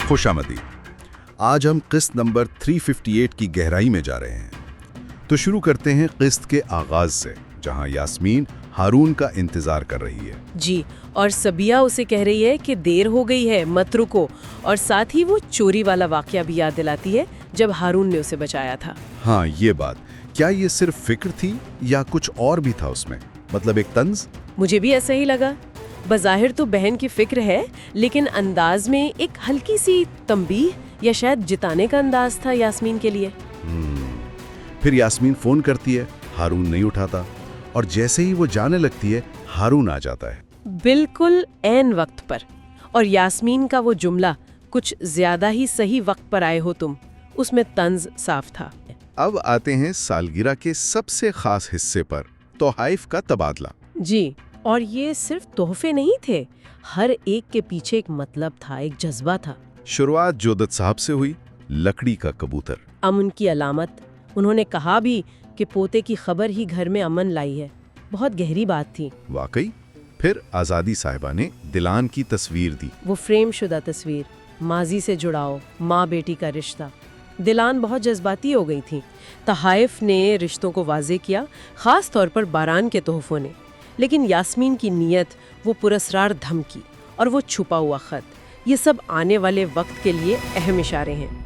खुशामदी। आज हम किस्त नंबर 358 की गहराई में जा रहे हैं। तो शुरू करते हैं किस्त के आगाज से, जहां यास्मीन हारून का इंतजार कर रही है। जी, और सबिया उसे कह रही है कि देर हो गई है, मत रुको। और साथ ही वो चोरी वाला वाकया भी याद दिलाती है जब हारून ने उसे बचाया था। हाँ, ये बात, क्या ये सिर्फ फिक्र थी या कुछ और भी था उसमें? मतलब एक तंज? मुझे भी ऐसा ही लगा। बज़ाहिर तो बहन की फिक्र है, लेकिन अंदाज में एक हल्की सी तंबीह या शायद जिताने का अंदाज था यास्मीन के लिए। फिर यास्मीन फोन करती है, हारून नहीं उठाता, और जैसे ही वो जाने लगती है हारून आ जाता है। बिल्कुल ऐन वक्त पर। और यास्मीन का वो जुमला, कुछ ज्यादा ही सही वक्त पर आए हो तुम, उसमें तंज साफ था। अब आते हैं सालगिरह के सबसे खास हिस्से पर, तोहाइफ का तबादला। जी, और ये सिर्फ तोहफे नहीं थे, हर एक के पीछे एक मतलब था, एक जज्बा था। शुरुआत जोदत साहब से हुई, लकड़ी का कबूतर। अमन की अलामत। उन्होंने कहा भी कि पोते की खबर ही घर में अमन लाई है। बहुत गहरी बात थी। वाकई। फिर आज़ादी साहिबा ने दिलान की तस्वीर दी। वो फ्रेम शुदा तस्वीर, माजी से जुड़ाव, माँ बेटी का रिश्ता। दिलान बहुत जज्बाती हो गई थी। तहाइफ ने रिश्तों को वाजे किया, खास तौर पर बारान के तोहफों ने। लेकिन यास्मीन की नीयत, वो पुरस्रार धमकी और वो छुपा हुआ खत, ये सब आने वाले वक्त के लिए अहम इशारे हैं।